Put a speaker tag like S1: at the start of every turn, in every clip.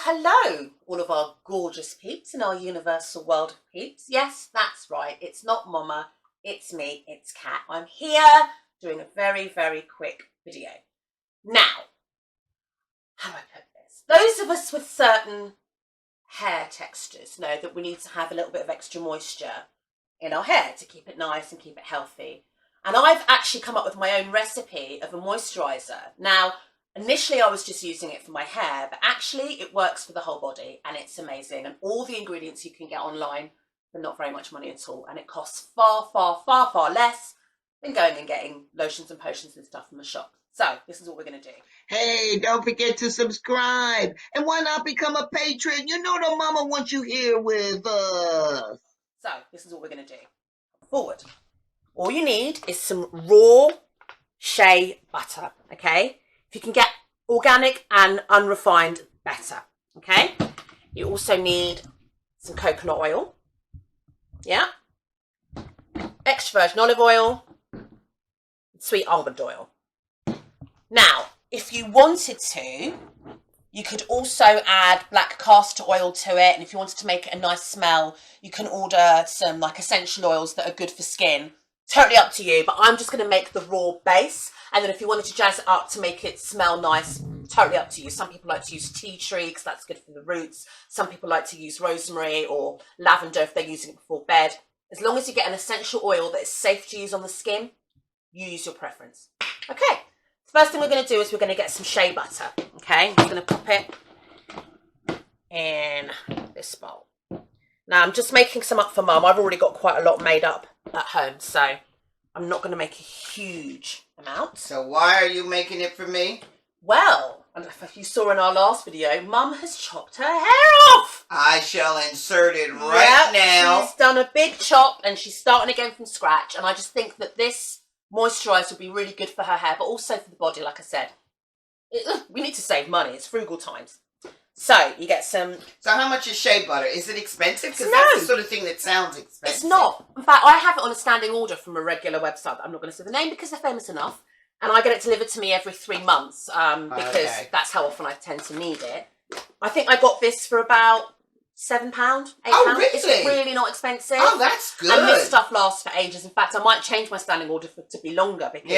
S1: hello, all of our gorgeous peeps in our universal world of peeps. Yes, that's right. It's not Momma, it's me, it's Kat. I'm here doing a very, very quick video. Now, how do I put this? Those of us with certain hair textures know that we need to have a little bit of extra moisture in our hair to keep it nice and keep it healthy. And I've actually come up with my own recipe of a moisturiser. Now, initially I was just using it for my hair, but actually it works for the whole body and it's amazing. And all the ingredients you can get online for not very much money at all. And it costs far, far, far, far less than going and getting lotions and potions and stuff from the shop. So this is what we're going to do.
S2: Hey, don't forget to subscribe. And why not become a patron? You know the mama wants you here with us.
S1: So this is what we're going to do. Forward. All you need is some raw shea butter, okay? If you can get organic and unrefined, better, okay? You also need some coconut oil, yeah? Extra virgin olive oil, sweet almond oil. Now, if you wanted to, you could also add black castor oil to it, and if you wanted to make it a nice smell, you can order some like essential oils that are good for skin. Totally up to you, but I'm just going to make the raw base, and then if you wanted to jazz it up to make it smell nice, totally up to you. Some people like to use tea tree because that's good for the roots. Some people like to use rosemary or lavender if they're using it before bed. As long as you get an essential oil that is safe to use on the skin, you use your preference. Okay, the first thing we're going to do is we're going to get some shea butter. Okay, I'm going to pop it in this bowl. Now, I'm just making some up for Mum. I've already got quite a lot made up at home, so I'm not going to make a huge amount.
S2: So why are you making it for me?
S1: Well, if you saw in our last video, Mum has chopped her hair off.
S2: I shall insert it right now.
S1: She's done a big chop and she's starting again from scratch. And I just think that this moisturiser would be really good for her hair, but also for the body, like I said. We need to save money. It's frugal times. So, you get some...
S2: So how much is shea butter? Is it expensive? Because
S1: No.
S2: that's the sort of thing that sounds expensive.
S1: It's not. In fact, I have it on a standing order from a regular website that I'm not going to say the name because they're famous enough. And I get it delivered to me every 3 months because that's how often I tend to need it. I think I got this for about £7, £8.
S2: Oh, really?
S1: It's really not expensive.
S2: Oh, that's good.
S1: And this stuff lasts for ages. In fact, I might change my standing order to be longer because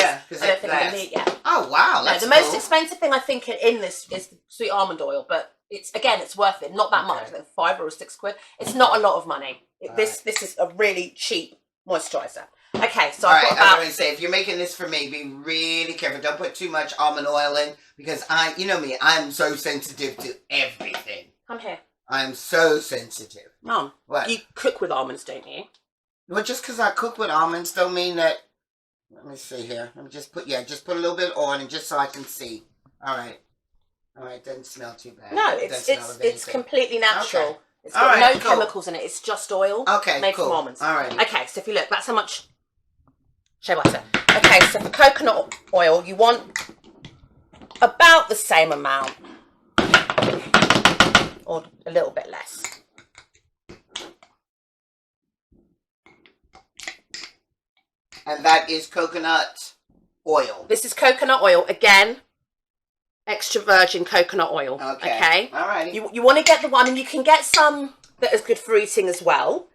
S1: I don't think I'm going to need it.
S2: Oh, wow. That's
S1: the most expensive thing I think in this is the sweet almond oil, but it's worth it. Not that much, like £5 or £6. It's not a lot of money. This is a really cheap moisturiser. Okay, so I've got about...
S2: I'm going to say, if you're making this for me, be really careful. Don't put too much almond oil in because you know me, I'm so sensitive to everything.
S1: Come here.
S2: I'm so sensitive.
S1: Mum,
S2: what?
S1: You cook with almonds, don't you?
S2: Well, just because I cook with almonds don't mean that... Let me see here. Let me just put a little bit on and just so I can see. All right. Doesn't smell too bad.
S1: No, it's completely natural.
S2: Okay.
S1: It's got no chemicals in it. It's just oil made from almonds.
S2: All right.
S1: Okay, so if you look, that's how much shea butter. Okay, so for coconut oil, you want about the same amount or a little bit less.
S2: And that is coconut oil.
S1: This is coconut oil. Again, extra virgin coconut oil. Okay.
S2: All right.
S1: You want to get the one, and you can get some that is good for eating as well.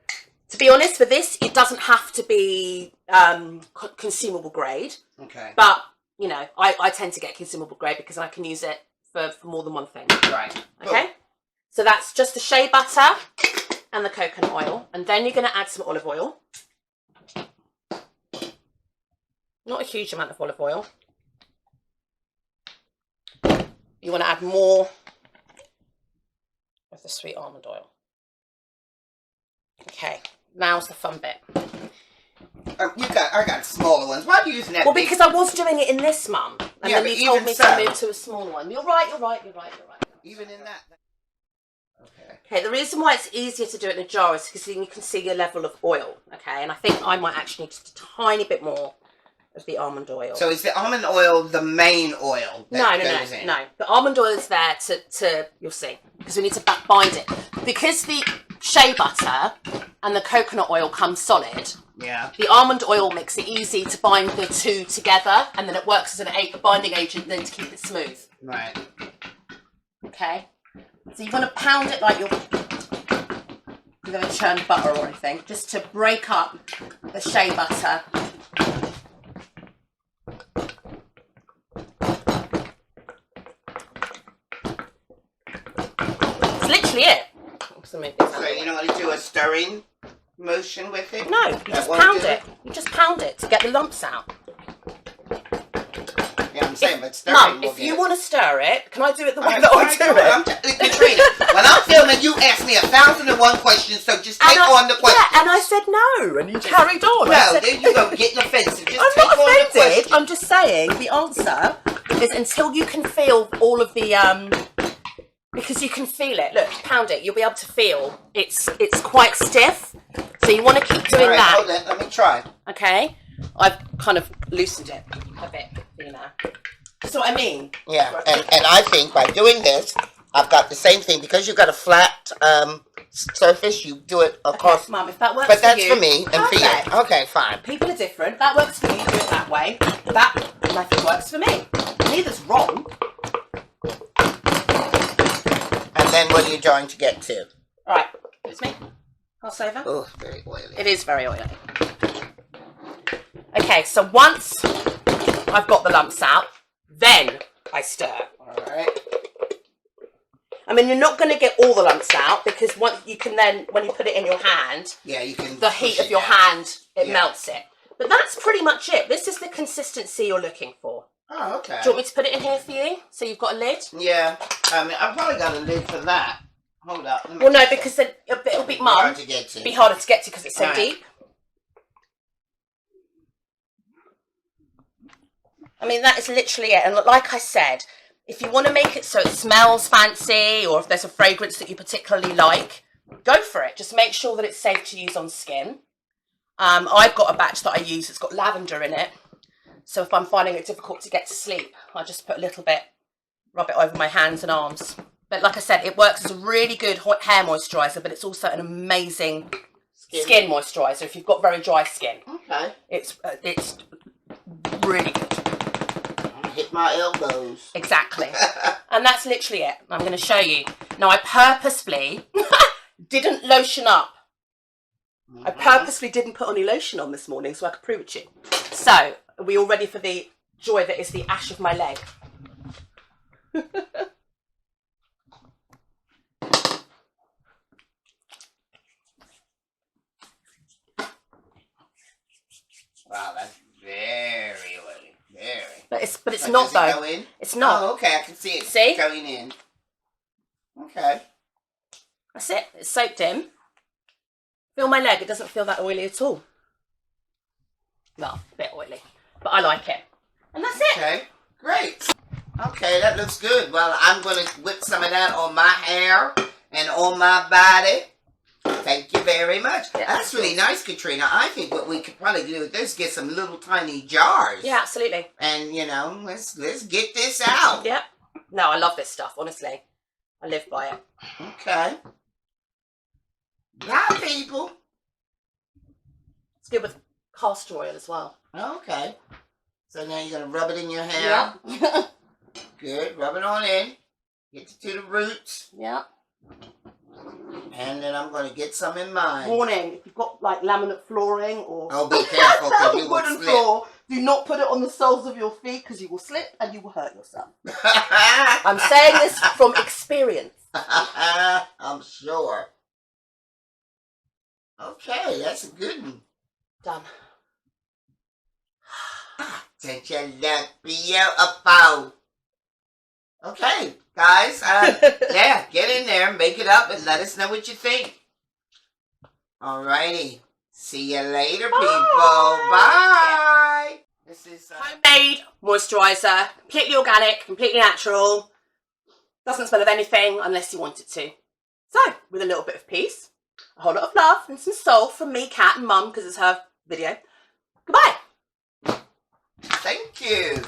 S1: To be honest, for this, it doesn't have to be consumable grade.
S2: Okay.
S1: But, you know, I tend to get consumable grade because I can use it for more than one thing.
S2: Right.
S1: Okay.
S2: Cool.
S1: So that's just the shea butter and the coconut oil. And then you're going to add some olive oil. Not a huge amount of olive oil. You want to add more of the sweet almond oil. Okay, now's the fun bit.
S2: I got smaller ones. Why are you using that?
S1: Well, because I was doing it in this, Mum, and then you told me to move to a smaller one. You're right.
S2: Even in that.
S1: Okay, the reason why it's easier to do it in a jar is because then you can see your level of oil. Okay, and I think I might actually need just a tiny bit more of the almond oil.
S2: So is the almond oil the main oil?
S1: No. The almond oil is there to you'll see, because we need to bind it. Because the shea butter and the coconut oil come solid, the almond oil makes it easy to bind the two together, and then it works as a binding agent then to keep it smooth.
S2: Right.
S1: Okay. So you want to pound it like you're going to churn butter or anything, just to break up the shea butter. It's literally it. So you
S2: don't want to do a stirring motion with it?
S1: No, you just pound it. You just pound it to get the lumps out.
S2: Yeah, I'm saying, but stirring.
S1: Mum, if you want to stir it, can I do it the way that I do it?
S2: Katrina, when I'm filming, you ask me 1,001 questions, so just take on the questions.
S1: Yeah, and I said no, and you carried on.
S2: Well, there you go, getting offensive. Just
S1: I'm
S2: take
S1: not
S2: on the
S1: offended.
S2: questions.
S1: I'm just saying the answer is until you can feel all of the because you can feel it. Look, pound it. You'll be able to feel it's quite stiff. So you want to keep doing that.
S2: Hold on, let me try.
S1: Okay, I've kind of loosened it a bit, you know. That's what I mean.
S2: Yeah, and I think by doing this, I've got the same thing because you've got a flat surface. You do it across.
S1: Okay, Mum, if that works
S2: but
S1: for
S2: that's
S1: you,
S2: for me and for you. Okay, fine.
S1: People are different. That works for you. Do it that way. That method works for me. Neither's wrong.
S2: And then what are you trying to get to?
S1: All right, it's me. Pass over.
S2: Oh, very oily.
S1: It is very oily. Okay, so once I've got the lumps out, then I stir.
S2: All right.
S1: I mean, you're not going to get all the lumps out because once you can then, when you put it in your hand,
S2: yeah, you can.
S1: The heat of your hand, it melts it. But that's pretty much it. This is the consistency you're looking for.
S2: Oh, okay.
S1: Do you want me to put it in here for you? So you've got a lid?
S2: Yeah. I mean, I've probably got a lid for that. Hold up.
S1: Well, no, because then it'll be
S2: hard to get to.
S1: Be harder to get to because it's so deep. I mean, that is literally it. And like I said, if you want to make it so it smells fancy, or if there's a fragrance that you particularly like, go for it. Just make sure that it's safe to use on skin. I've got a batch that I use that's got lavender in it. So if I'm finding it difficult to get to sleep, I just put a little bit, rub it over my hands and arms. But like I said, it works as a really good hair moisturiser, but it's also an amazing skin moisturiser if you've got very dry skin.
S2: Okay.
S1: It's really good.
S2: Hit my elbows.
S1: Exactly. And that's literally it. I'm going to show you. Now, I purposefully didn't lotion up. I purposely didn't put any lotion on this morning so I could prove it to you. So, are we all ready for the joy that is the ash of my leg?
S2: Wow, that's very oily. Very.
S1: But it's not though.
S2: Go in?
S1: It's not.
S2: Oh, okay, I can see it.
S1: See?
S2: Going in. Okay.
S1: That's it. It's soaked in. Feel my leg. It doesn't feel that oily at all. Well, a bit oily, but I like it. And that's it.
S2: Okay, great. Okay, that looks good. Well, I'm going to whip some of that on my hair and on my body. Thank you very much. Yeah, that's really nice, Katrina. I think what we could probably do with this is get some little tiny jars.
S1: Yeah, absolutely.
S2: And, you know, let's get this out.
S1: Yep. No, I love this stuff, honestly. I live by it.
S2: Okay. Bye, people.
S1: It's good with castor oil as well.
S2: Okay. So now you're going to rub it in your hair.
S1: Yeah.
S2: Good. Rub it on in. Get to the roots.
S1: Yeah.
S2: And then I'm going to get some in mine.
S1: Warning, if you've got like laminate flooring or
S2: oh, be careful because you will
S1: wooden
S2: slip.
S1: floor, do not put it on the soles of your feet because you will slip and you will hurt yourself. I'm saying this from experience.
S2: I'm sure. Okay, that's a good one.
S1: Done.
S2: Don't you look beautiful? Okay, guys. Yeah, get in there, make it up, and let us know what you think. Alrighty. See you later, people. Bye. This is
S1: homemade moisturiser, completely organic, completely natural. Doesn't smell of anything unless you want it to. So, with a little bit of peace, a whole lot of love, and some soul from me, Kat, and Mum, because it's her video. Goodbye.
S2: Thank you.